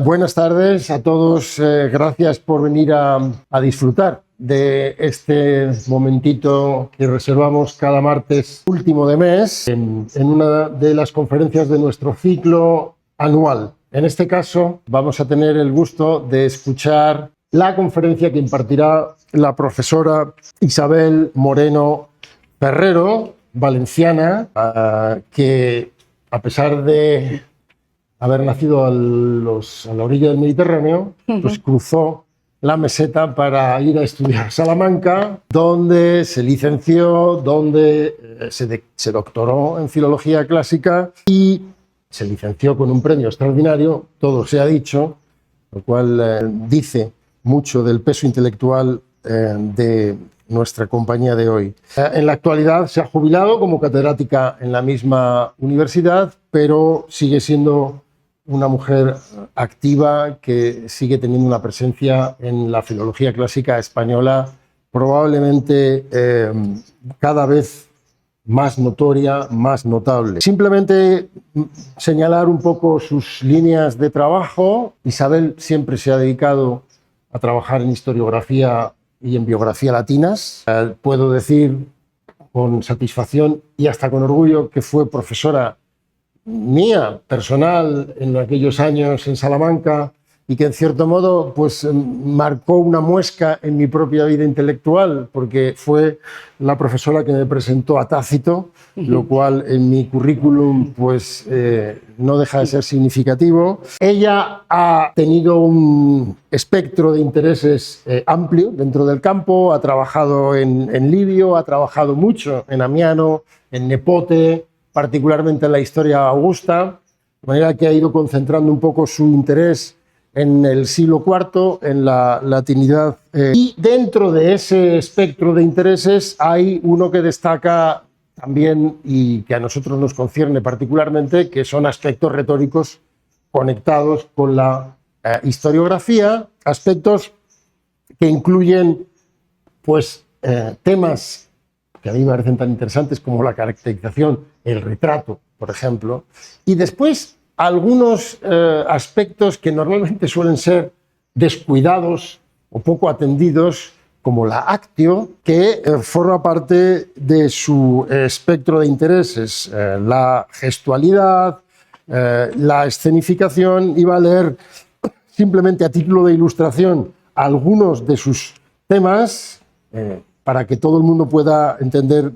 Buenas tardes a todos. Gracias por venir a disfrutar de este momentito que reservamos cada martes último de mes en una de las conferencias de nuestro ciclo anual. En este caso vamos a tener el gusto de escuchar la conferencia que impartirá la profesora Isabel Moreno Ferrero, valenciana, que a pesar de haber nacido a la orilla del Mediterráneo, pues cruzó la meseta para ir a estudiar a Salamanca, donde se licenció, donde se doctoró en Filología Clásica y se licenció con un premio extraordinario, todo se ha dicho, lo cual dice mucho del peso intelectual de nuestra compañía de hoy. En la actualidad se ha jubilado como catedrática en la misma universidad, pero sigue siendo una mujer activa que sigue teniendo una presencia en la filología clásica española probablemente cada vez más notoria, más notable. Simplemente señalar un poco sus líneas de trabajo. Isabel siempre se ha dedicado a trabajar en historiografía y en biografía latinas. Puedo decir con satisfacción y hasta con orgullo que fue profesora mía, personal, en aquellos años en Salamanca, y que en cierto modo pues marcó una muesca en mi propia vida intelectual, porque fue la profesora que me presentó a Tácito, lo cual en mi currículum pues no deja de ser significativo. Ella ha tenido un espectro de intereses amplio dentro del campo, ha trabajado en Livio, ha trabajado mucho en Amiano, en Nepote, particularmente en la historia augusta, de manera que ha ido concentrando un poco su interés en el siglo IV, en la latinidad. Y dentro de ese espectro de intereses hay uno que destaca también y que a nosotros nos concierne particularmente, que son aspectos retóricos conectados con la historiografía, aspectos que incluyen pues, temas que a mí me parecen tan interesantes como la caracterización, el retrato, por ejemplo, y después algunos aspectos que normalmente suelen ser descuidados o poco atendidos, como la actio, que forma parte de su espectro de intereses, la gestualidad, la escenificación. Iba a leer simplemente a título de ilustración algunos de sus temas, para que todo el mundo pueda entender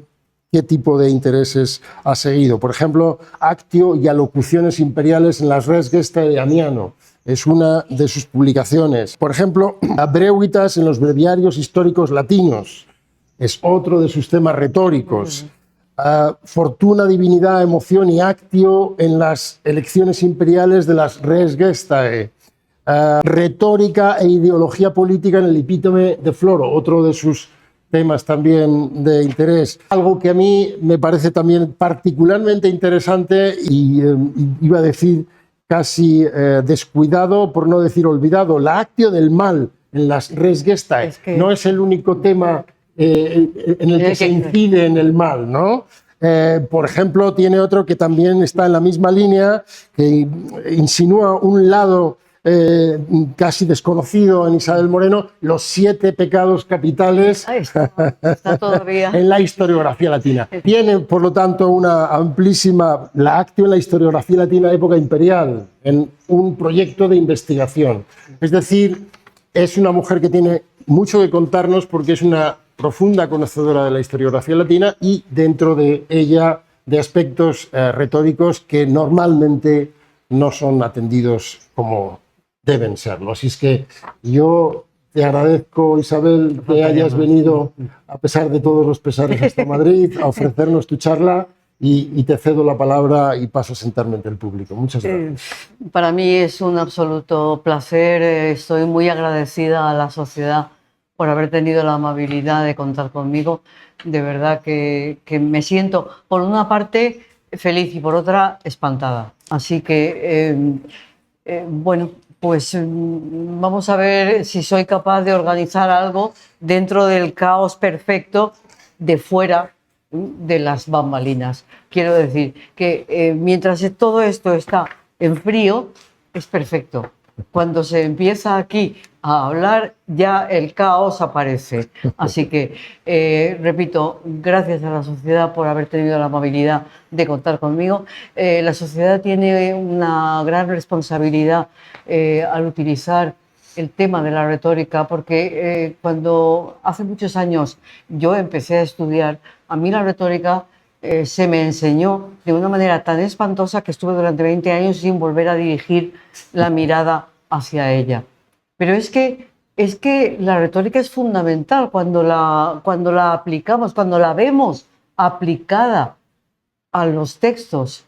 qué tipo de intereses ha seguido. Por ejemplo, actio y alocuciones imperiales en las res gestae de Amiano es una de sus publicaciones. Por ejemplo, Breuitas en los breviarios históricos latinos es otro de sus temas retóricos. Fortuna, divinidad, emoción y actio en las elecciones imperiales de las res gestae. Retórica e ideología política en el epítome de Floro, otro de sus temas también de interés. Algo que a mí me parece también particularmente interesante y iba a decir casi descuidado, por no decir olvidado, la actio del mal en las res gestae. No es el único tema en el que se incide en el mal, ¿no? Por ejemplo, tiene otro que también está en la misma línea, que insinúa un lado casi desconocido en Isabel Moreno, los 7 pecados capitales está todavía en la historiografía latina. Tiene, por lo tanto, una amplísima, la actio en la historiografía latina de época imperial, en un proyecto de investigación. Es decir, es una mujer que tiene mucho que contarnos porque es una profunda conocedora de la historiografía latina y dentro de ella de aspectos retóricos que normalmente no son atendidos como deben serlo. Así es que yo te agradezco, Isabel, que hayas venido, a pesar de todos los pesares, hasta Madrid, a ofrecernos tu charla y te cedo la palabra y paso a sentarme ante el público. Muchas gracias. Para mí es un absoluto placer. Estoy muy agradecida a la sociedad por haber tenido la amabilidad de contar conmigo. De verdad que me siento, por una parte, feliz y por otra, espantada. Así que, bueno, pues vamos a ver si soy capaz de organizar algo dentro del caos perfecto de fuera de las bambalinas. Quiero decir que mientras todo esto está en frío, es perfecto. Cuando se empieza aquí a hablar, ya el caos aparece. Así que, repito, gracias a la sociedad por haber tenido la amabilidad de contar conmigo. La sociedad tiene una gran responsabilidad al utilizar el tema de la retórica, porque cuando hace muchos años yo empecé a estudiar, a mí la retórica se me enseñó de una manera tan espantosa que estuve durante 20 años sin volver a dirigir la mirada hacia ella. Pero es que la retórica es fundamental cuando la aplicamos, cuando la vemos aplicada a los textos.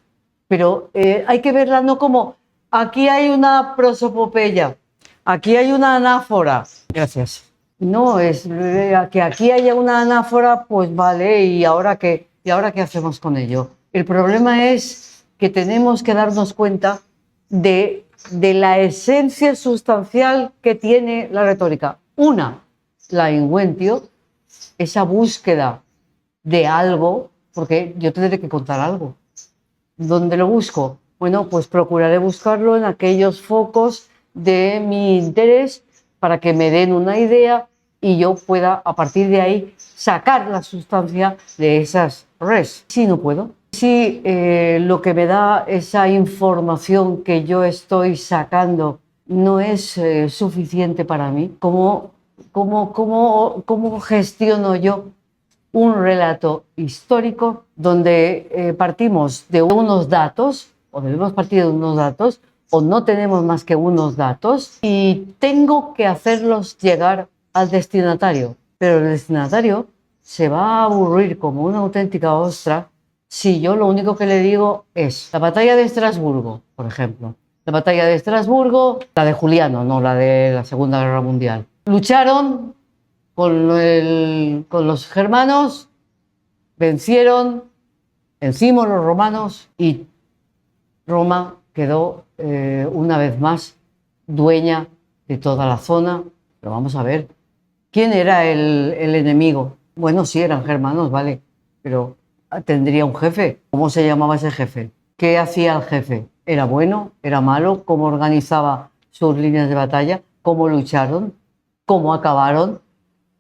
Pero hay que verla no como aquí hay una prosopopeya, aquí hay una anáfora. Gracias. No, es que aquí haya una anáfora, pues vale, ¿y ahora qué? ¿Y ahora qué hacemos con ello? El problema es que tenemos que darnos cuenta de la esencia sustancial que tiene la retórica. Una, la inventio, esa búsqueda de algo, porque yo tendré que contar algo. ¿Dónde lo busco? Bueno, pues procuraré buscarlo en aquellos focos de mi interés para que me den una idea y yo pueda a partir de ahí sacar la sustancia de esas res. Si no puedo, si lo que me da esa información que yo estoy sacando no es suficiente para mí, ¿cómo gestiono yo un relato histórico donde partimos de unos datos, o debemos partir de unos datos, o no tenemos más que unos datos, y tengo que hacerlos llegar al destinatario? Pero el destinatario se va a aburrir como una auténtica ostra si yo lo único que le digo es la batalla de Estrasburgo, por ejemplo. La batalla de Estrasburgo, la de Juliano, no la de la Segunda Guerra Mundial. Lucharon con los germanos, vencieron, vencimos los romanos y Roma quedó una vez más dueña de toda la zona. Pero vamos a ver, ¿quién era el enemigo? Bueno, sí, eran germanos, vale, pero tendría un jefe. ¿Cómo se llamaba ese jefe? ¿Qué hacía el jefe? ¿Era bueno? ¿Era malo? ¿Cómo organizaba sus líneas de batalla? ¿Cómo lucharon? ¿Cómo acabaron?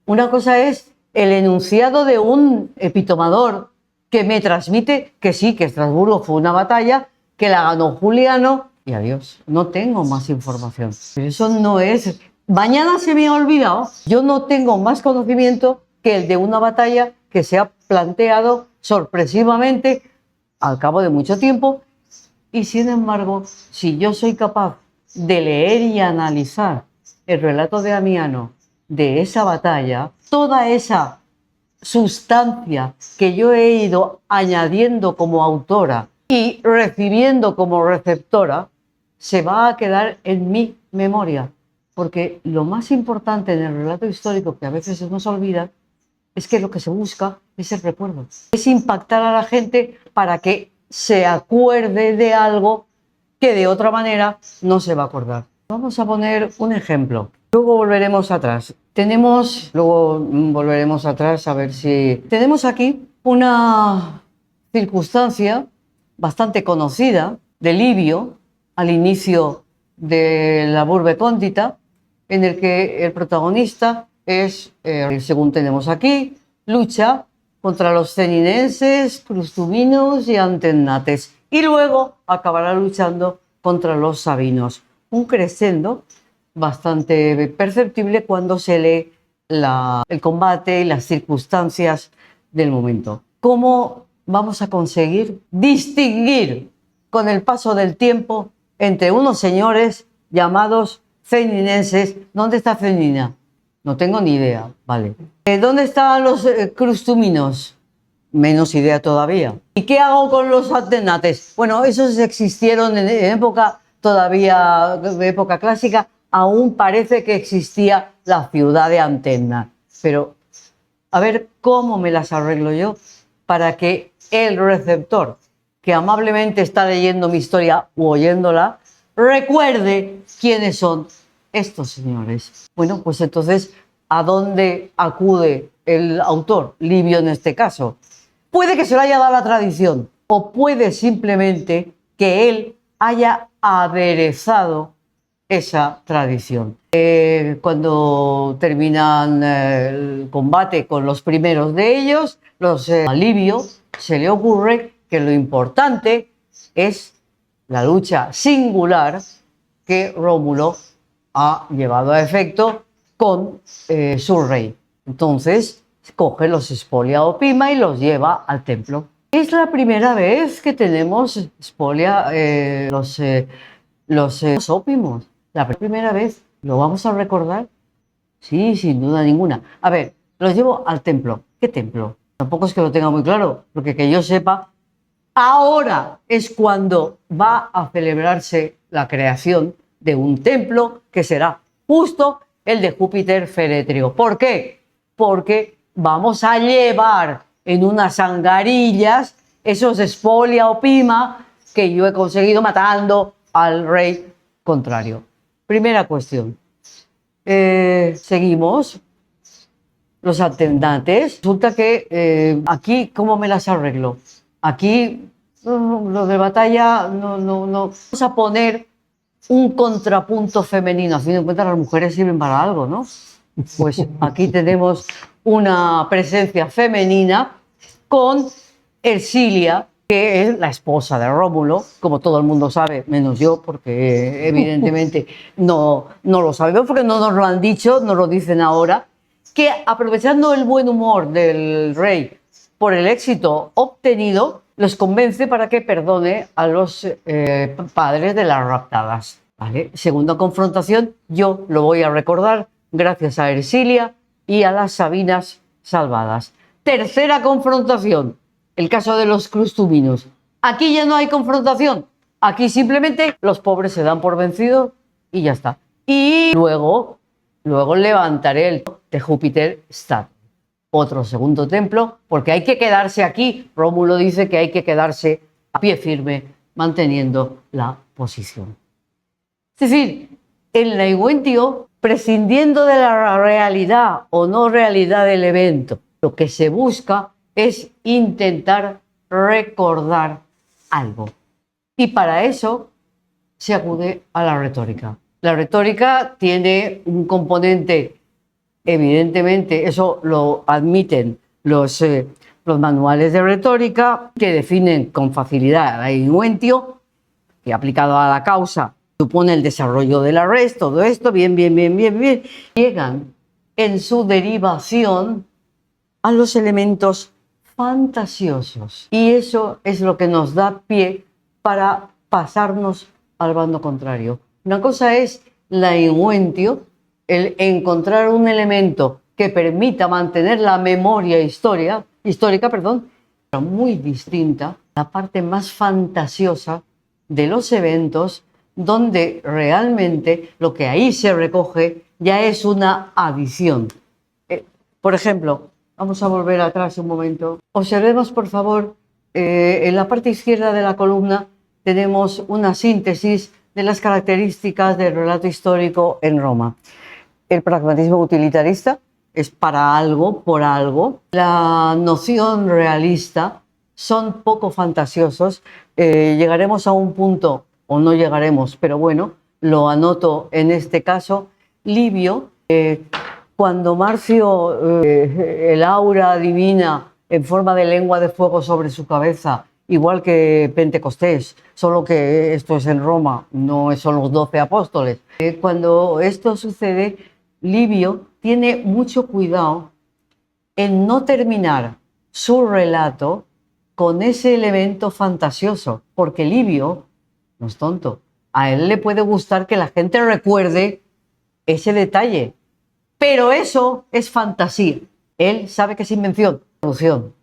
Una cosa es el enunciado de un epitomador que me transmite que sí, que Estrasburgo fue una batalla, que la ganó Juliano y adiós. No tengo más información. Pero eso no es... Mañana se me ha olvidado. Yo no tengo más conocimiento que el de una batalla que se ha planteado sorpresivamente al cabo de mucho tiempo. Y sin embargo, si yo soy capaz de leer y analizar el relato de Amiano de esa batalla, toda esa sustancia que yo he ido añadiendo como autora y recibiendo como receptora, se va a quedar en mi memoria. Porque lo más importante en el relato histórico, que a veces se nos olvida, es que lo que se busca es el recuerdo. Es impactar a la gente para que se acuerde de algo que de otra manera no se va a acordar. Vamos a poner un ejemplo. Luego volveremos atrás. Luego volveremos atrás a ver si... Tenemos aquí una circunstancia bastante conocida de Livio al inicio de la Burbe Condita, en el que el protagonista es, según tenemos aquí, lucha contra los ceninenses, crustuminos y antennates, y luego acabará luchando contra los sabinos. Un crescendo bastante perceptible cuando se lee el combate y las circunstancias del momento. ¿Cómo vamos a conseguir distinguir con el paso del tiempo entre unos señores llamados ceninenses? ¿Dónde está Cenina? No tengo ni idea, vale. ¿Dónde están los crustuminos? Menos idea todavía. ¿Y qué hago con los antenates? Bueno, esos existieron en época todavía, de época clásica, aún parece que existía la ciudad de Antenna. Pero a ver cómo me las arreglo yo para que el receptor, que amablemente está leyendo mi historia u oyéndola, recuerde quiénes son estos señores. Bueno, pues entonces, ¿a dónde acude el autor, Livio en este caso? Puede que se lo haya dado la tradición, o puede simplemente que él haya aderezado esa tradición. Cuando terminan el combate con los primeros de ellos, a Livio se le ocurre que lo importante es la lucha singular que Rómulo ha llevado a efecto con su rey. Entonces coge los spolia opima y los lleva al templo. Es la primera vez que tenemos spolia, los ópimos. La primera vez. ¿Lo vamos a recordar? Sí, sin duda ninguna. A ver, los llevo al templo. ¿Qué templo? Tampoco es que lo tenga muy claro, porque que yo sepa, ahora es cuando va a celebrarse la creación de un templo que será justo el de Júpiter Ferétreo. ¿Por qué? Porque vamos a llevar en unas angarillas esos spolia opima que yo he conseguido matando al rey contrario. Primera cuestión. Seguimos. Los atendantes. Resulta que aquí, ¿cómo me las arreglo? Aquí, lo de batalla, no. Vamos a poner un contrapunto femenino. A fin de cuentas, las mujeres sirven para algo, ¿no? Pues aquí tenemos una presencia femenina con Ercilia, que es la esposa de Rómulo, como todo el mundo sabe, menos yo, porque evidentemente no lo sabemos, porque no nos lo han dicho, nos lo dicen ahora, que aprovechando el buen humor del rey por el éxito obtenido, los convence para que perdone a los padres de las raptadas. ¿Vale? Segunda confrontación, yo lo voy a recordar gracias a Ercilia y a las Sabinas salvadas. Tercera confrontación, el caso de los Crustuminios. Aquí ya no hay confrontación, aquí simplemente los pobres se dan por vencidos y ya está. Y luego levantaré el de Júpiter Stat, otro segundo templo, porque hay que quedarse aquí. Rómulo dice que hay que quedarse a pie firme, manteniendo la posición. Es decir, el Naiguentio, prescindiendo de la realidad o no realidad del evento, lo que se busca es intentar recordar algo. Y para eso se acude a la retórica. La retórica tiene un componente, evidentemente, eso lo admiten los manuales de retórica, que definen con facilidad el Naiguentio, que aplicado a la causa supone el desarrollo de la res, todo esto, bien. Llegan en su derivación a los elementos fantasiosos. Y eso es lo que nos da pie para pasarnos al bando contrario. Una cosa es la Naiguentio, el encontrar un elemento que permita mantener la memoria histórica, pero muy distinta, la parte más fantasiosa de los eventos, donde realmente lo que ahí se recoge ya es una adición. Por ejemplo, vamos a volver atrás un momento. Observemos, por favor, en la parte izquierda de la columna tenemos una síntesis de las características del relato histórico en Roma. El pragmatismo utilitarista es para algo, por algo. La noción realista son poco fantasiosos. Llegaremos a un punto, o no llegaremos, pero bueno, lo anoto en este caso. Livio, cuando Marcio, el aura divina en forma de lengua de fuego sobre su cabeza, igual que Pentecostés, solo que esto es en Roma, no son los 12 apóstoles. Cuando esto sucede, Livio tiene mucho cuidado en no terminar su relato con ese elemento fantasioso, porque Livio no es tonto. A él le puede gustar que la gente recuerde ese detalle, pero eso es fantasía. Él sabe que es invención, producción.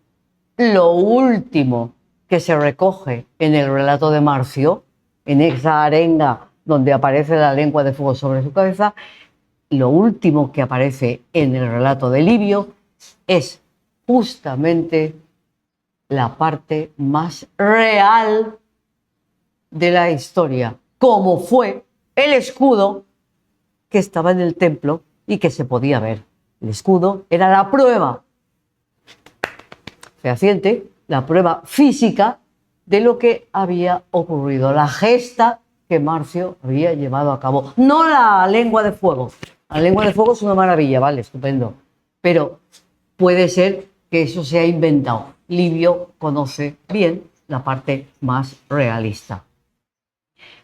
Lo último que se recoge en el relato de Marcio, en esa arenga donde aparece la lengua de fuego sobre su cabeza, lo último que aparece en el relato de Livio es justamente la parte más real de la historia, como fue el escudo que estaba en el templo y que se podía ver. El escudo era la prueba fehaciente, la prueba física de lo que había ocurrido, la gesta que Marcio había llevado a cabo. No la lengua de fuego. La lengua de fuego es una maravilla, vale, estupendo. Pero puede ser que eso se ha inventado. Livio conoce bien la parte más realista.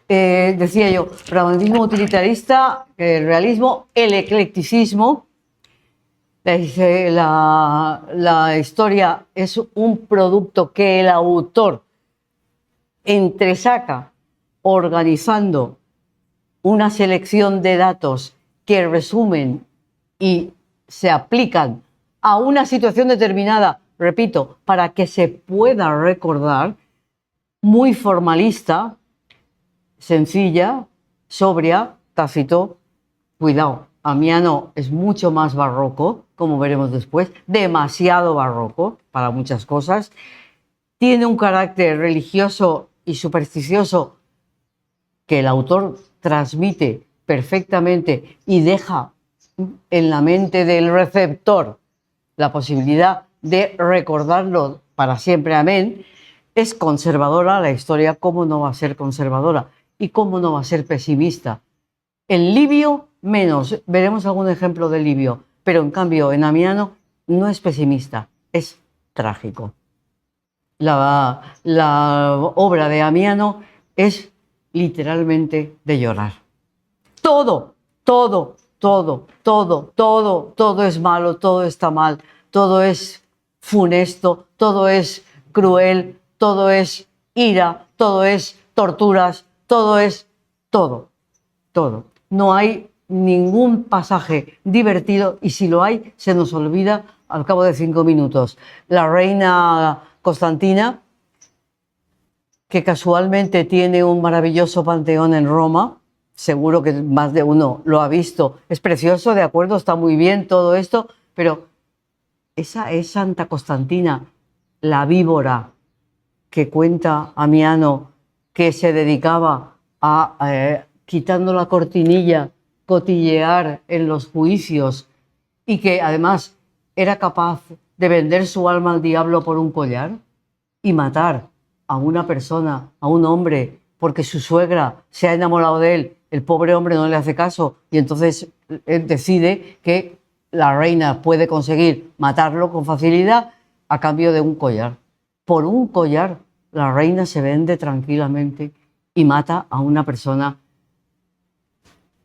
Decía yo, pragmatismo utilitarista, el realismo, el eclecticismo. La historia es un producto que el autor entresaca organizando una selección de datos que resumen y se aplican a una situación determinada, repito, para que se pueda recordar, muy formalista, sencilla, sobria, Tácito. Cuidado, Amiano es mucho más barroco, como veremos después, demasiado barroco para muchas cosas. Tiene un carácter religioso y supersticioso que el autor transmite perfectamente y deja en la mente del receptor la posibilidad de recordarlo para siempre, amén. Es conservadora la historia, ¿cómo no va a ser conservadora? ¿Y cómo no va a ser pesimista? En Livio, menos. Veremos algún ejemplo de Livio, pero en cambio en Amiano no es pesimista, es trágico. La obra de Amiano es literalmente de llorar. Todo es malo, todo está mal, todo es funesto, todo es cruel, todo es ira, todo es torturas, todo es todo. No hay ningún pasaje divertido y si lo hay, se nos olvida al cabo de 5 minutos. La reina Constantina, que casualmente tiene un maravilloso panteón en Roma, seguro que más de uno lo ha visto, es precioso, de acuerdo, está muy bien todo esto, pero esa es Santa Constantina, la víbora que cuenta Amiano, que se dedicaba a, quitando la cortinilla, cotillear en los juicios y que además era capaz de vender su alma al diablo por un collar y matar a una persona, a un hombre, porque su suegra se ha enamorado de él, el pobre hombre no le hace caso y entonces decide que la reina puede conseguir matarlo con facilidad a cambio de un collar. Por un collar la reina se vende tranquilamente y mata a una persona.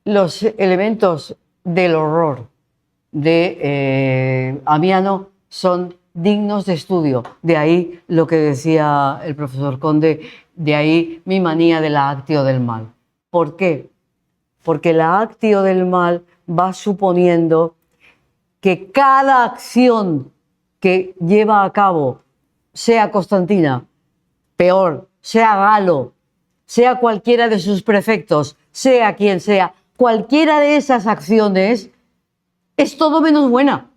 Los elementos del horror de Amiano son dignos de estudio. De ahí lo que decía el profesor Conde, de ahí mi manía de la actio del mal. ¿Por qué? Porque la actio del mal va suponiendo que cada acción que lleva a cabo, sea Constantina, peor, sea Galo, sea cualquiera de sus prefectos, sea quien sea, cualquiera de esas acciones es todo menos buena.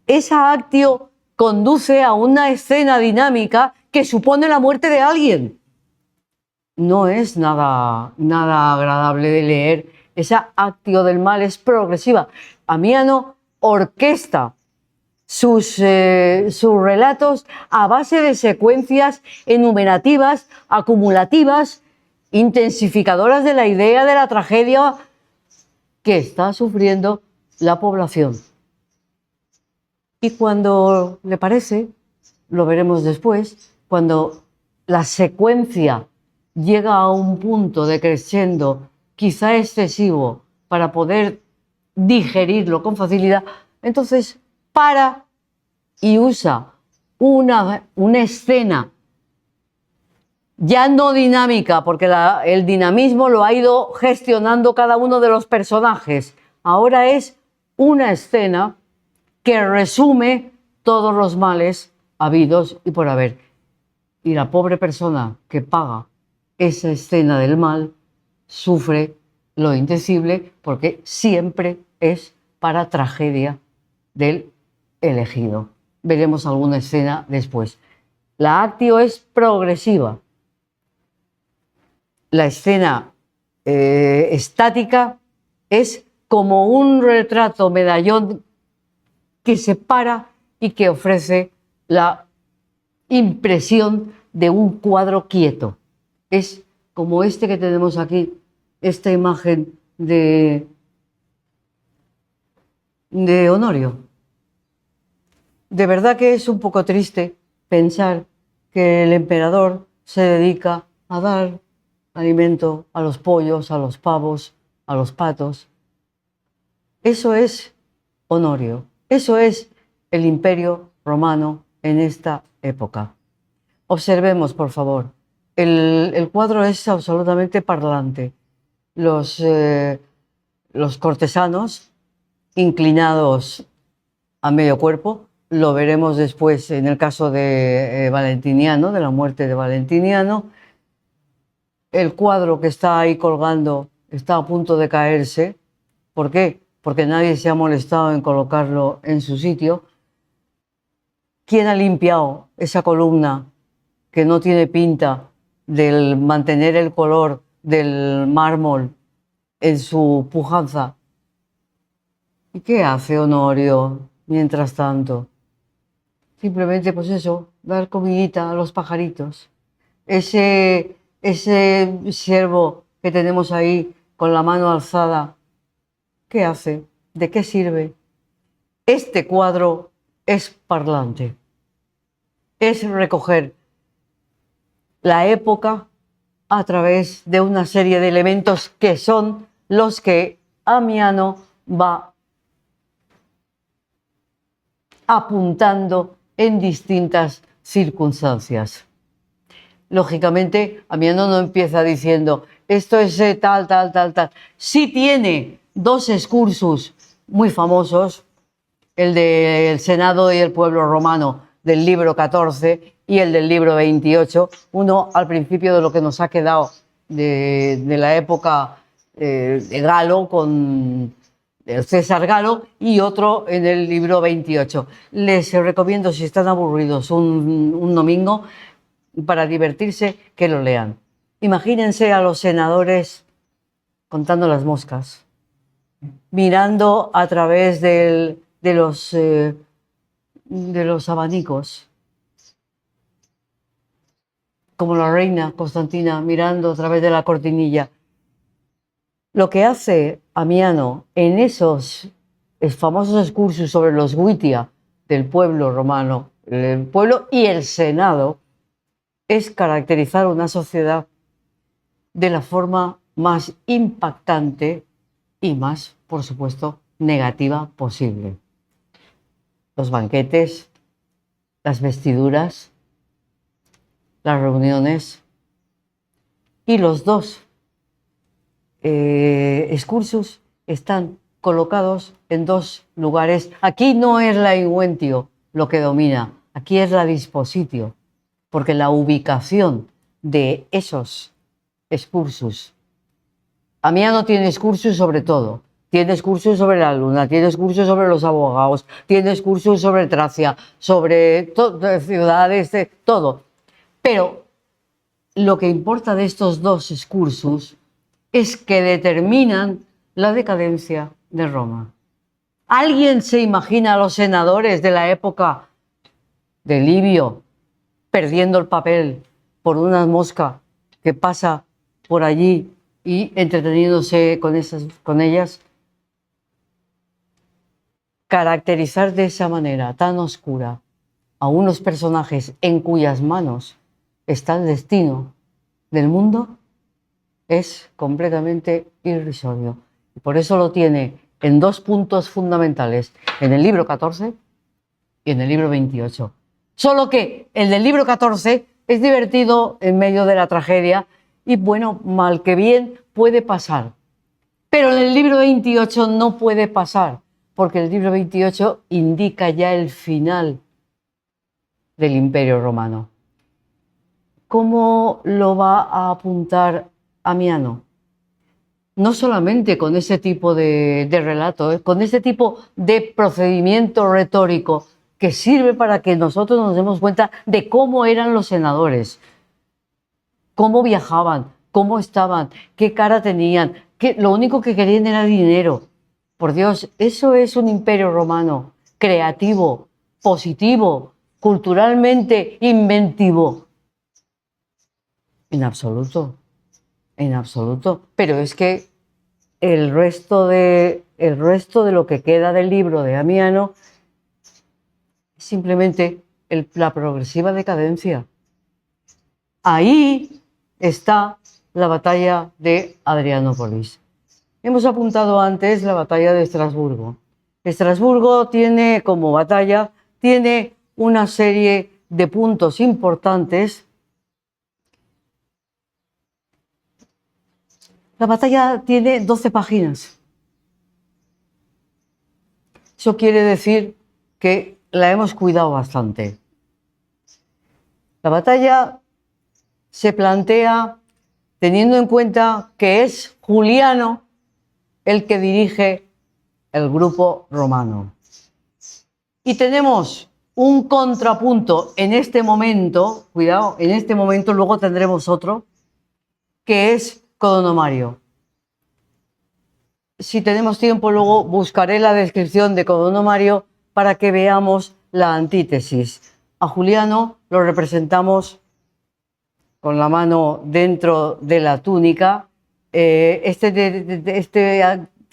Esa actio conduce a una escena dinámica que supone la muerte de alguien. No es nada agradable de leer. Esa actio del mal es progresiva. Amiano orquesta sus relatos a base de secuencias enumerativas, acumulativas, intensificadoras de la idea de la tragedia que está sufriendo la población. Y cuando le parece, lo veremos después, cuando la secuencia llega a un punto de crescendo quizá excesivo para poder digerirlo con facilidad, entonces para y usa una escena ya no dinámica, porque el dinamismo lo ha ido gestionando cada uno de los personajes. Ahora es una escena que resume todos los males habidos y por haber. Y la pobre persona que paga esa escena del mal sufre lo indecible porque siempre es para tragedia del elegido. Veremos alguna escena después. La actio es progresiva. La escena estática es como un retrato medallón que se para y que ofrece la impresión de un cuadro quieto. Es como este que tenemos aquí, esta imagen de Honorio. De verdad que es un poco triste pensar que el emperador se dedica a dar alimento a los pollos, a los pavos, a los patos. Eso es Honorio, eso es el Imperio Romano en esta época. Observemos, por favor, el cuadro es absolutamente parlante. Los cortesanos inclinados a medio cuerpo, lo veremos después en el caso de Valentiniano, de la muerte de Valentiniano. El cuadro que está ahí colgando está a punto de caerse. ¿Por qué? Porque nadie se ha molestado en colocarlo en su sitio. ¿Quién ha limpiado esa columna que no tiene pinta del mantener el color del mármol en su pujanza? ¿Y qué hace Honorio mientras tanto? Simplemente, pues eso, dar comidita a los pajaritos. Ese siervo que tenemos ahí con la mano alzada, ¿qué hace? ¿De qué sirve? Este cuadro es parlante. Es recoger la época a través de una serie de elementos que son los que Amiano va apuntando en distintas circunstancias. Lógicamente, Amiano no empieza diciendo esto es tal, tal, tal, tal. Sí tiene dos excursus muy famosos, el del Senado y el pueblo romano del libro 14 y el del libro 28, uno al principio de lo que nos ha quedado de la época de Galo con el César Galo y otro en el libro 28. Les recomiendo, si están aburridos un domingo, para divertirse, que lo lean. Imagínense a los senadores contando las moscas, mirando a través de los abanicos, como la reina Constantina mirando a través de la cortinilla. Lo que hace Amiano en esos famosos excursus sobre los Guitia del pueblo romano, el pueblo y el Senado, es caracterizar una sociedad de la forma más impactante y más, por supuesto, negativa posible. Los banquetes, las vestiduras, las reuniones y los dos excursus están colocados en dos lugares. Aquí no es la inventio lo que domina, aquí es la dispositio, porque la ubicación de esos excursus. Amiano tiene excursus sobre todo. Tiene excursus sobre la luna, tiene excursus sobre los abogados, tiene excursus sobre Tracia, sobre ciudades, todo. Pero lo que importa de estos dos excursus es que determinan la decadencia de Roma. ¿Alguien se imagina a los senadores de la época de Livio perdiendo el papel por una mosca que pasa por allí y entreteniéndose con ellas? Caracterizar de esa manera tan oscura a unos personajes en cuyas manos está el destino del mundo es completamente irrisorio. Y por eso lo tiene en dos puntos fundamentales, en el libro 14 y en el libro 28. Solo que el del libro 14 es divertido en medio de la tragedia y, bueno, mal que bien puede pasar. Pero en el libro 28 no puede pasar, porque el libro 28 indica ya el final del Imperio Romano. ¿Cómo lo va a apuntar Amiano? No solamente con ese tipo de relato, con ese tipo de procedimiento retórico que sirve para que nosotros nos demos cuenta de cómo eran los senadores, cómo viajaban, cómo estaban, qué cara tenían, que lo único que querían era dinero. Por Dios, eso es un imperio romano, creativo, positivo, culturalmente inventivo. En absoluto. en absoluto. Pero es que el resto de lo que queda del libro de Amiano es simplemente la progresiva decadencia. Ahí está la batalla de Adrianópolis. Hemos apuntado antes la batalla de Estrasburgo. Estrasburgo tiene como batalla, tiene una serie de puntos importantes. La batalla tiene 12 páginas. Eso quiere decir que la hemos cuidado bastante. La batalla se plantea teniendo en cuenta que es Juliano el que dirige el grupo romano. Y tenemos un contrapunto en este momento, cuidado, en este momento, luego tendremos otro, que es Codonomario. Si tenemos tiempo, luego buscaré la descripción de Codonomario para que veamos la antítesis. A Juliano lo representamos con la mano dentro de la túnica. Este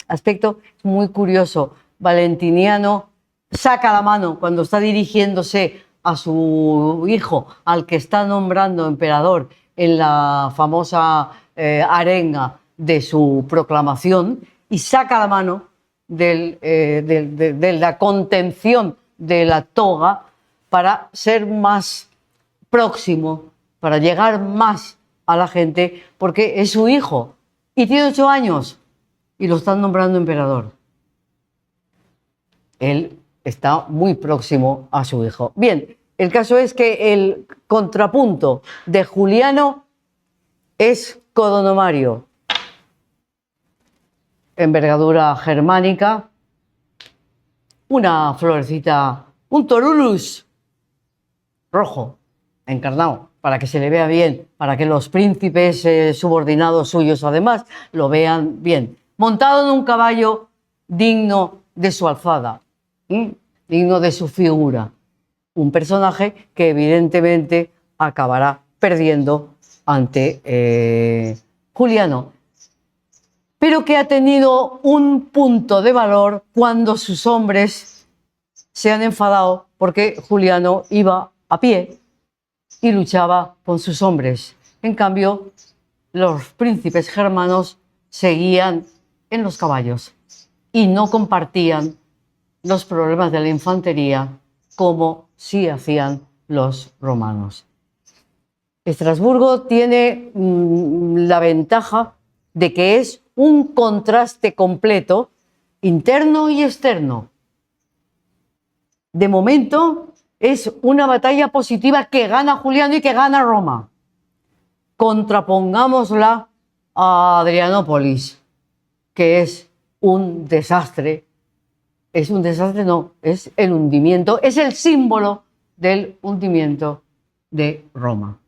aspecto es muy curioso. Valentiniano saca la mano cuando está dirigiéndose a su hijo, al que está nombrando emperador en la famosa arenga de su proclamación, y saca la mano de la contención de la toga para ser más próximo, para llegar más a la gente, porque es su hijo y tiene 8 años y lo están nombrando emperador. Él está muy próximo a su hijo. Bien, el caso es que el contrapunto de Juliano es Codonomario. Envergadura germánica, una florecita, un torulus rojo, encarnado, para que se le vea bien, para que los príncipes subordinados suyos además lo vean bien. Montado en un caballo digno de su alzada, digno de su figura. Un personaje que evidentemente acabará perdiendo ante Juliano, pero que ha tenido un punto de valor cuando sus hombres se han enfadado porque Juliano iba a pie y luchaba con sus hombres. En cambio, los príncipes germanos seguían en los caballos y no compartían los problemas de la infantería como sí hacían los romanos. Estrasburgo tiene la ventaja de que es un contraste completo, interno y externo. De momento es una batalla positiva que gana Juliano y que gana Roma. Contrapongámosla a Adrianópolis, que es un desastre. Es un desastre, no, es el hundimiento, es el símbolo del hundimiento de Roma.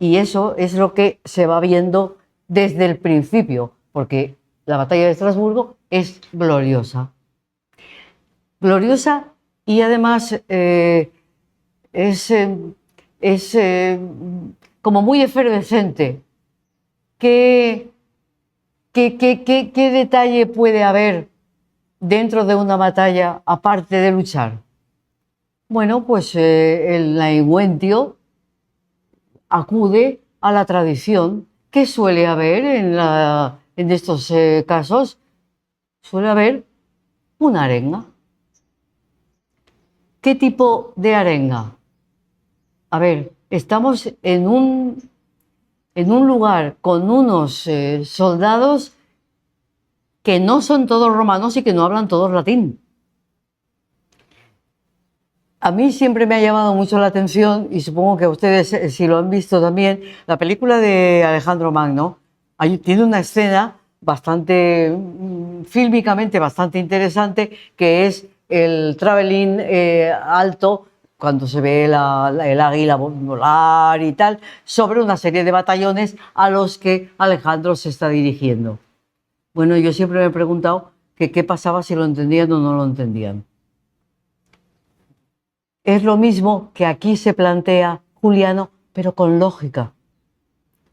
Y eso es lo que se va viendo desde el principio, porque la batalla de Estrasburgo es gloriosa. Gloriosa y además es como muy efervescente. ¿Qué detalle puede haber dentro de una batalla aparte de luchar? Bueno, pues el naiguentio acude a la tradición. ¿Qué suele haber en estos casos? Suele haber una arenga. ¿Qué tipo de arenga? A ver, estamos en un lugar con unos soldados que no son todos romanos y que no hablan todos latín. A mí siempre me ha llamado mucho la atención, y supongo que a ustedes, si lo han visto también, la película de Alejandro Magno tiene una escena bastante, fílmicamente bastante interesante, que es el travelín alto, cuando se ve el águila volar y tal, sobre una serie de batallones a los que Alejandro se está dirigiendo. Bueno, yo siempre me he preguntado que qué pasaba si lo entendían o no lo entendían. Es lo mismo que aquí se plantea Juliano, pero con lógica.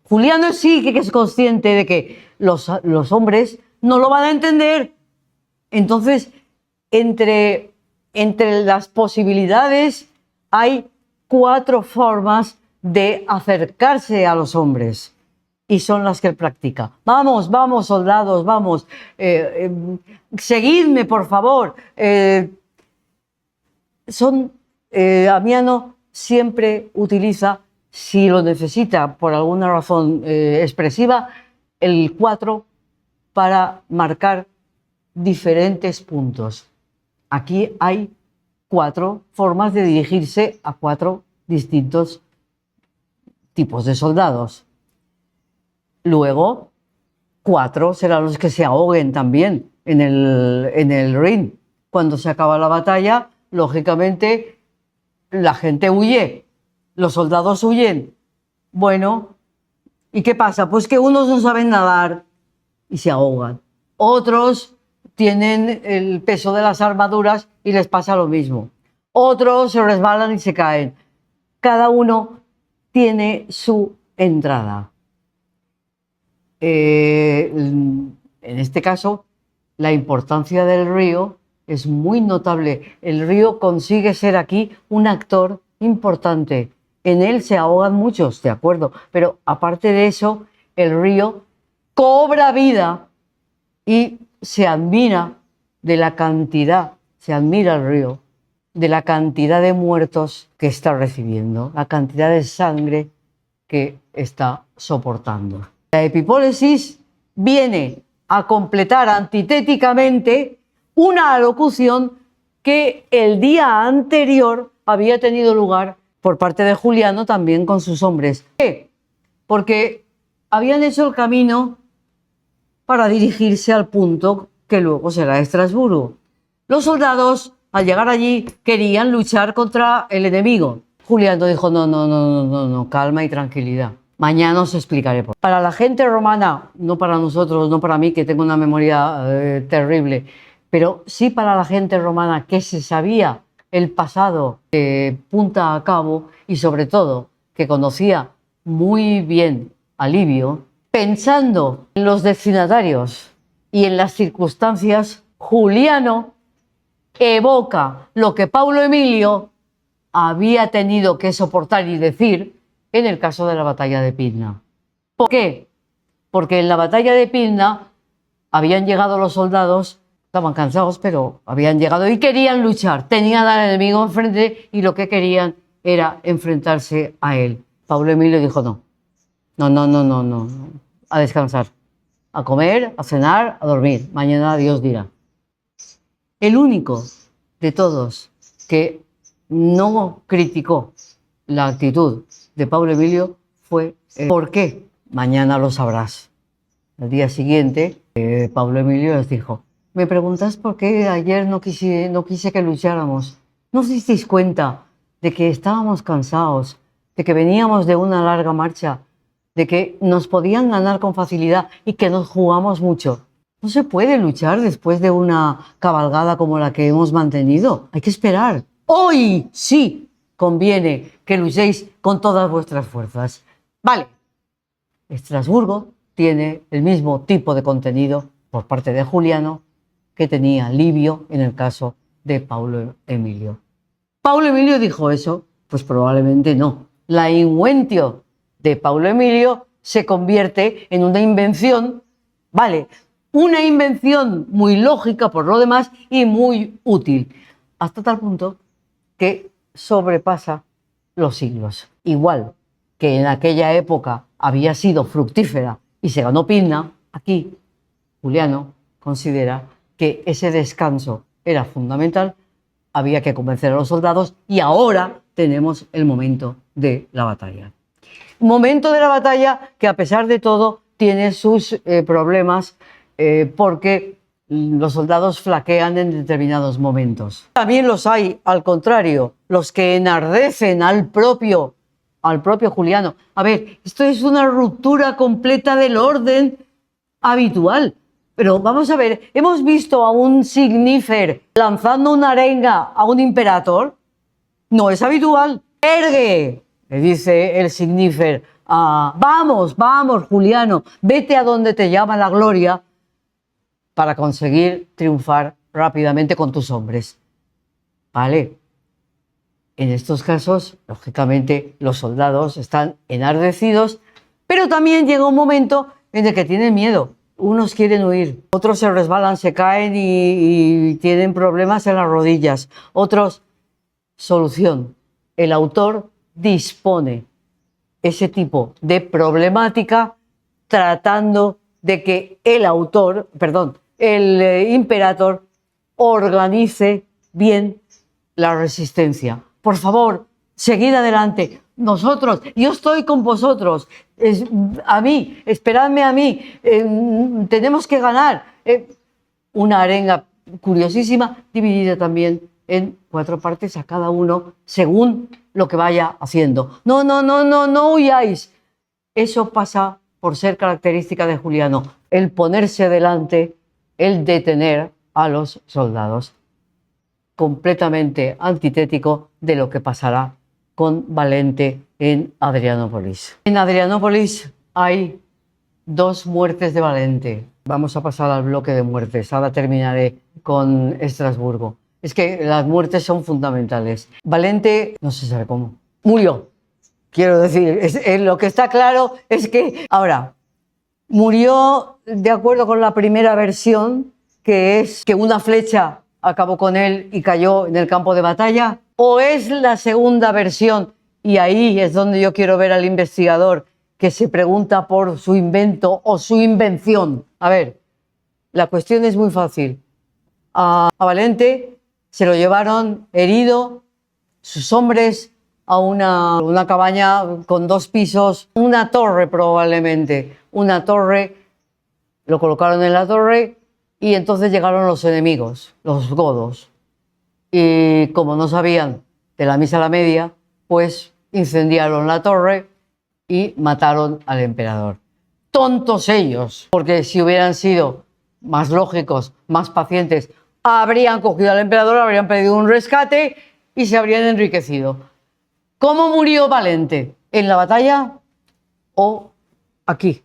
Juliano sí que es consciente de que los hombres no lo van a entender. Entonces, entre las posibilidades hay 4 formas de acercarse a los hombres y son las que él practica. Vamos, vamos, soldados, vamos, seguidme, por favor. Amiano siempre utiliza, si lo necesita por alguna razón expresiva, el 4 para marcar diferentes puntos. Aquí hay 4 formas de dirigirse a 4 distintos tipos de soldados. Luego, 4 serán los que se ahoguen también en el ring. Cuando se acaba la batalla, lógicamente, la gente huye, los soldados huyen. Bueno, ¿y qué pasa? Pues que unos no saben nadar y se ahogan. Otros tienen el peso de las armaduras y les pasa lo mismo. Otros se resbalan y se caen. Cada uno tiene su entrada. En este caso, la importancia del río es muy notable. El río consigue ser aquí un actor importante. En él se ahogan muchos, de acuerdo, pero aparte de eso, el río cobra vida y se admira de la cantidad, se admira el río, de la cantidad de muertos que está recibiendo, la cantidad de sangre que está soportando. La epipólesis viene a completar antitéticamente una alocución que el día anterior había tenido lugar por parte de Juliano también con sus hombres. ¿Por qué? Porque habían hecho el camino para dirigirse al punto que luego será Estrasburgo. Los soldados, al llegar allí, querían luchar contra el enemigo. Juliano dijo, no, calma y tranquilidad. Mañana os explicaré. Para la gente romana, no para nosotros, no para mí, que tengo una memoria terrible, pero sí para la gente romana que se sabía el pasado de punta a cabo y sobre todo que conocía muy bien a Livio, pensando en los destinatarios y en las circunstancias, Juliano evoca lo que Paulo Emilio había tenido que soportar y decir en el caso de la batalla de Pydna. ¿Por qué? Porque en la batalla de Pydna habían llegado los soldados, estaban cansados, pero habían llegado y querían luchar. Tenían al enemigo enfrente y lo que querían era enfrentarse a él. Paulo Emilio dijo no, a descansar, a comer, a cenar, a dormir. Mañana Dios dirá. El único de todos que no criticó la actitud de Paulo Emilio fue ¿por qué? Mañana lo sabrás. Al día siguiente, Paulo Emilio les dijo, me preguntas por qué ayer no quise que lucháramos. ¿No os disteis cuenta de que estábamos cansados, de que veníamos de una larga marcha, de que nos podían ganar con facilidad y que nos jugamos mucho? No se puede luchar después de una cabalgada como la que hemos mantenido. Hay que esperar. Hoy sí conviene que luchéis con todas vuestras fuerzas. Vale. Estrasburgo tiene el mismo tipo de contenido por parte de Juliano que tenía Livio en el caso de Paulo Emilio. ¿Paulo Emilio dijo eso? Pues probablemente no. La inventio de Paulo Emilio se convierte en una invención, vale, una invención muy lógica por lo demás y muy útil, hasta tal punto que sobrepasa los siglos. Igual que en aquella época había sido fructífera y se ganó Pydna, aquí Juliano considera que ese descanso era fundamental, había que convencer a los soldados y ahora tenemos el momento de la batalla. Momento de la batalla que a pesar de todo tiene sus problemas porque los soldados flaquean en determinados momentos. También los hay, al contrario, los que enardecen al propio Juliano. A ver, esto es una ruptura completa del orden habitual. Pero vamos a ver, ¿hemos visto a un signífer lanzando una arenga a un imperator? No es habitual. le dice el signífer a vamos, vamos, Juliano, vete a donde te llama la gloria para conseguir triunfar rápidamente con tus hombres. ¿Vale? En estos casos, lógicamente, los soldados están enardecidos, pero también llega un momento en el que tienen miedo. Unos quieren huir, otros se resbalan, se caen y tienen problemas en las rodillas. Otros, solución. El autor dispone ese tipo de problemática tratando de que el imperator organice bien la resistencia. Por favor, seguid adelante. Nosotros, yo estoy con vosotros. Esperadme a mí. Tenemos que ganar. Una arenga curiosísima, dividida también en 4 partes a cada uno según lo que vaya haciendo. No huyáis. Eso pasa por ser característica de Juliano, el ponerse delante, el detener a los soldados. Completamente antitético de lo que pasará con Valente en Adrianópolis. En Adrianópolis hay 2 muertes de Valente. Vamos a pasar al bloque de muertes. Ahora terminaré con Estrasburgo. Es que las muertes son fundamentales. Valente, no se sabe cómo, murió. Quiero decir, lo que está claro es que ahora murió de acuerdo con la primera versión, que es que una flecha acabó con él y cayó en el campo de batalla, o es la segunda versión, y ahí es donde yo quiero ver al investigador que se pregunta por su invento o su invención. A ver, la cuestión es muy fácil. A Valente se lo llevaron herido, sus hombres, a una cabaña con 2 pisos, una torre probablemente, una torre, lo colocaron en la torre y entonces llegaron los enemigos, los godos. Y como no sabían de la misa a la media, pues incendiaron la torre y mataron al emperador. Tontos ellos, porque si hubieran sido más lógicos, más pacientes, habrían cogido al emperador, habrían pedido un rescate y se habrían enriquecido. ¿Cómo murió Valente? ¿En la batalla o aquí,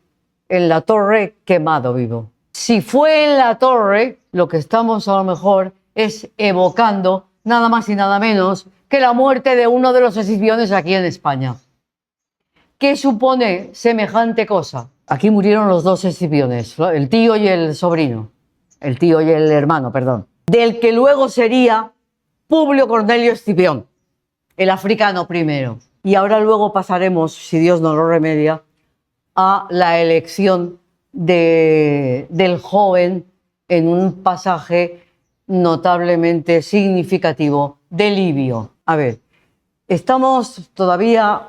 en la torre, quemado vivo? Si fue en la torre, lo que estamos a lo mejor es evocando nada más y nada menos que la muerte de uno de los escipiones aquí en España. ¿Qué supone semejante cosa? Aquí murieron los 2 escipiones, el tío y el sobrino, el tío y el hermano, perdón, del que luego sería Publio Cornelio Escipión, el africano primero. Y ahora luego pasaremos, si Dios nos lo remedia, a la elección del joven en un pasaje notablemente significativo de Livio. A ver, estamos todavía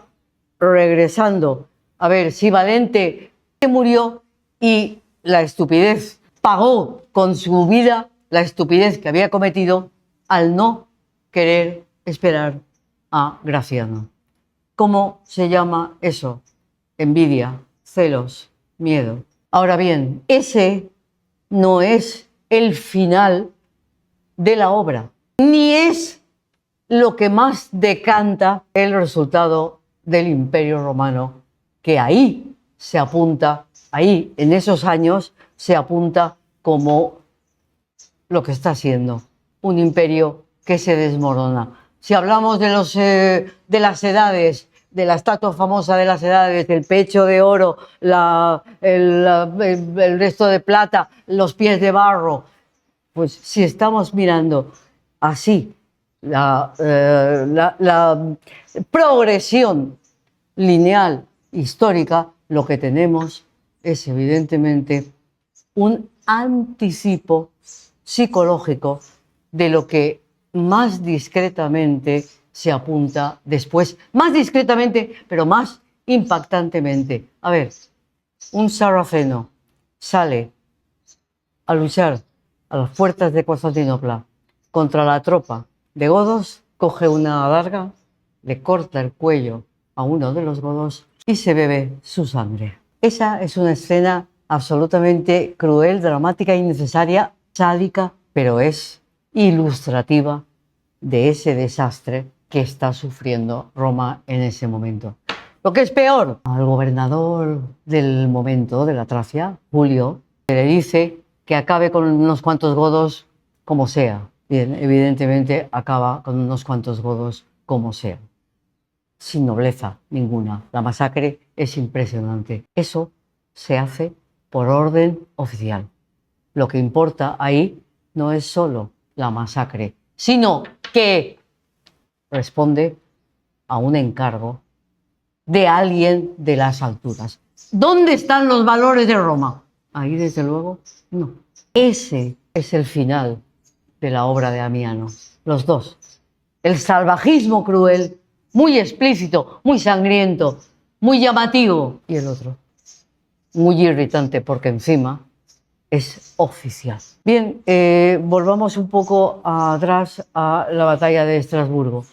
regresando a ver si Valente murió y la estupidez pagó con su vida la estupidez que había cometido al no querer esperar a Graciano. ¿Cómo se llama eso? Envidia, celos, miedo. Ahora bien, ese no es el final de la obra, ni es lo que más decanta el resultado del Imperio Romano, que ahí se apunta, ahí en esos años se apunta como lo que está siendo un imperio que se desmorona. Si hablamos de las edades, de la estatua famosa de las edades, el pecho de oro, el resto de plata, los pies de barro, pues si estamos mirando así la progresión lineal histórica, lo que tenemos es evidentemente un anticipo psicológico de lo que más discretamente se apunta después, más discretamente, pero más impactantemente. A ver, un sarraceno sale a luchar a las puertas de Constantinopla contra la tropa de godos, coge una adarga, le corta el cuello a uno de los godos y se bebe su sangre. Esa es una escena absolutamente cruel, dramática, innecesaria, sádica, pero es ilustrativa de ese desastre que está sufriendo Roma en ese momento. Lo que es peor, al gobernador del momento de la Tracia, Julio, le dice que acabe con unos cuantos godos como sea. Bien, evidentemente acaba con unos cuantos godos como sea. Sin nobleza ninguna. La masacre es impresionante. Eso se hace por orden oficial. Lo que importa ahí no es solo la masacre, sino que responde a un encargo de alguien de las alturas. ¿Dónde están los valores de Roma? Ahí, desde luego, no. Ese es el final de la obra de Amiano. Los dos. El salvajismo cruel, muy explícito, muy sangriento, muy llamativo. Y el otro, muy irritante, porque encima es oficial. Bien, volvamos un poco atrás a la batalla de Estrasburgo.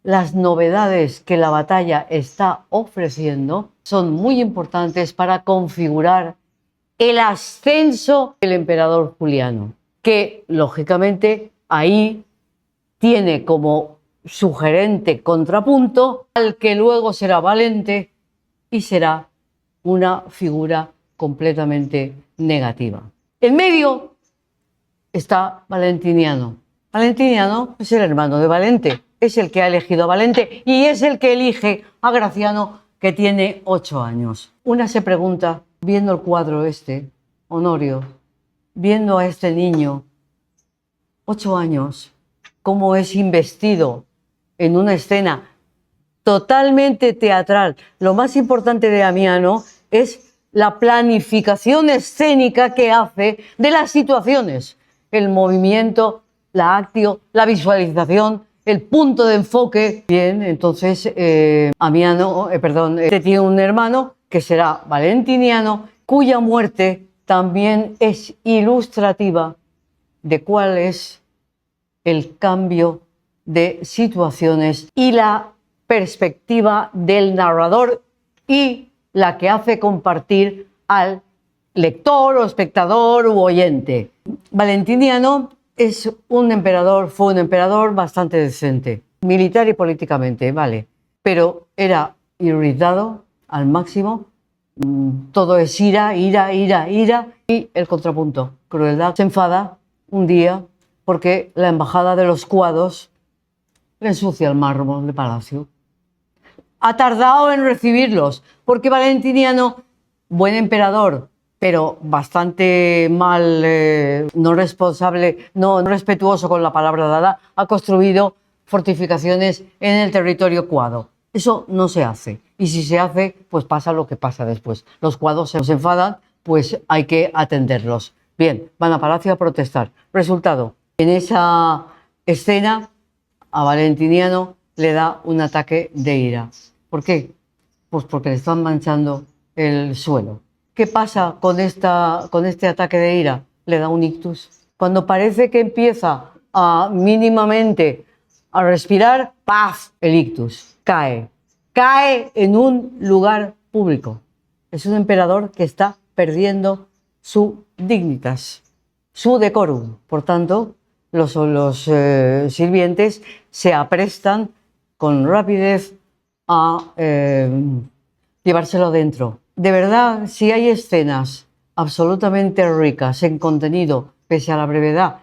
Las novedades que la batalla está ofreciendo son muy importantes para configurar el ascenso del emperador Juliano, que lógicamente ahí tiene como sugerente contrapunto al que luego será Valente y será una figura completamente negativa. En medio está Valentiniano. Valentiniano es el hermano de Valente, es el que ha elegido a Valente y es el que elige a Graciano, que tiene 8 años. Una se pregunta, viendo el cuadro este, Honorio, viendo a este niño, 8 años, cómo es investido en una escena totalmente teatral. Lo más importante de Amiano es la planificación escénica que hace de las situaciones, el movimiento, la actio, la visualización, el punto de enfoque. Bien, entonces Amiano, tiene un hermano que será Valentiniano, cuya muerte también es ilustrativa de cuál es el cambio de situaciones y la perspectiva del narrador y la que hace compartir al lector o espectador u oyente. Valentiniano es un emperador, fue un emperador bastante decente, militar y políticamente, vale, pero era irritado al máximo, todo es ira, ira, ira, ira, y el contrapunto, crueldad. Se enfada un día porque la embajada de los Cuados le ensucia el mármol del palacio. Ha tardado en recibirlos, porque Valentiniano, buen emperador, pero bastante mal, no responsable, no respetuoso con la palabra dada, ha construido fortificaciones en el territorio cuado. Eso no se hace. Y si se hace, pues pasa lo que pasa después. Los cuados se enfadan, pues hay que atenderlos. Bien, van a palacio a protestar. Resultado, en esa escena a Valentiniano le da un ataque de ira. ¿Por qué? Pues porque le están manchando el suelo. ¿Qué pasa con este ataque de ira? Le da un ictus. Cuando parece que empieza a mínimamente a respirar, ¡paf! El ictus. Cae. Cae en un lugar público. Es un emperador que está perdiendo su dignitas, su decorum. Por tanto, los sirvientes se aprestan con rapidez a llevárselo dentro. De verdad, si hay escenas absolutamente ricas en contenido, pese a la brevedad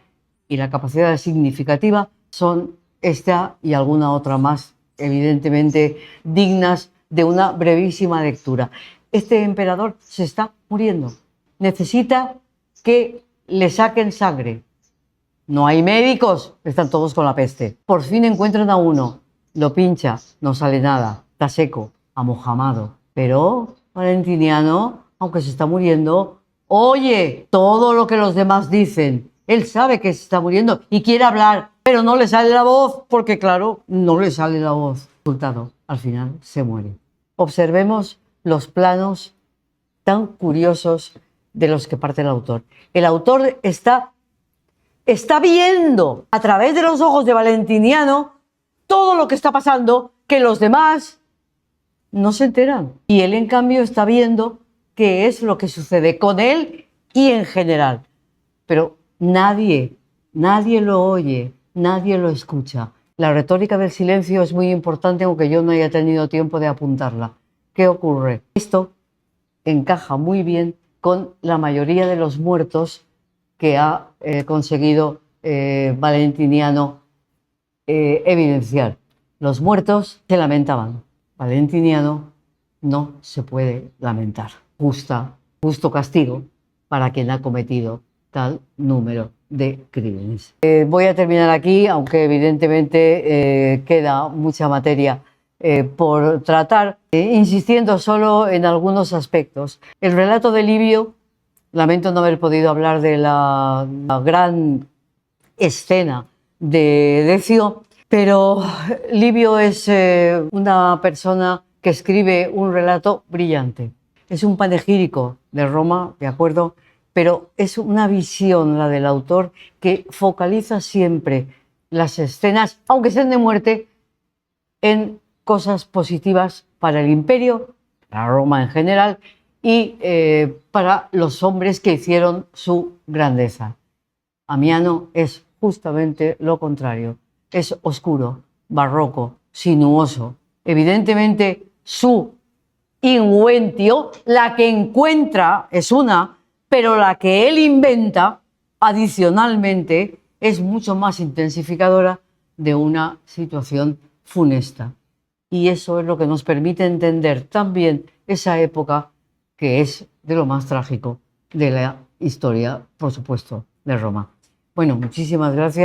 y la capacidad significativa, son esta y alguna otra más, evidentemente dignas de una brevísima lectura. Este emperador se está muriendo. Necesita que le saquen sangre. No hay médicos, están todos con la peste. Por fin encuentran a uno, lo pincha, no sale nada, está seco, amojamado. Pero Valentiniano, aunque se está muriendo, oye todo lo que los demás dicen. Él sabe que se está muriendo y quiere hablar, pero no le sale la voz, porque claro, no le sale la voz. Resultado, al final se muere. Observemos los planos tan curiosos de los que parte el autor. El autor está viendo a través de los ojos de Valentiniano todo lo que está pasando, que los demás no se enteran. Y él, en cambio, está viendo qué es lo que sucede con él y en general. Pero nadie lo oye, nadie lo escucha. La retórica del silencio es muy importante, aunque yo no haya tenido tiempo de apuntarla. ¿Qué ocurre? Esto encaja muy bien con la mayoría de los muertos que ha conseguido Valentiniano evidenciar. Los muertos se lamentaban. Valentiniano no se puede lamentar. Justo castigo para quien ha cometido tal número de crímenes. Voy a terminar aquí, aunque evidentemente queda mucha materia por tratar, insistiendo solo en algunos aspectos. El relato de Livio, lamento no haber podido hablar de la gran escena de Decio, pero Livio es una persona que escribe un relato brillante. Es un panegírico de Roma, de acuerdo, pero es una visión, la del autor, que focaliza siempre las escenas, aunque sean de muerte, en cosas positivas para el imperio, para Roma en general, y para los hombres que hicieron su grandeza. Amiano es justamente lo contrario. Es oscuro, barroco, sinuoso. Evidentemente, su Inguentio, la que encuentra es una, pero la que él inventa, adicionalmente, es mucho más intensificadora de una situación funesta. Y eso es lo que nos permite entender también esa época que es de lo más trágico de la historia, por supuesto, de Roma. Bueno, muchísimas gracias.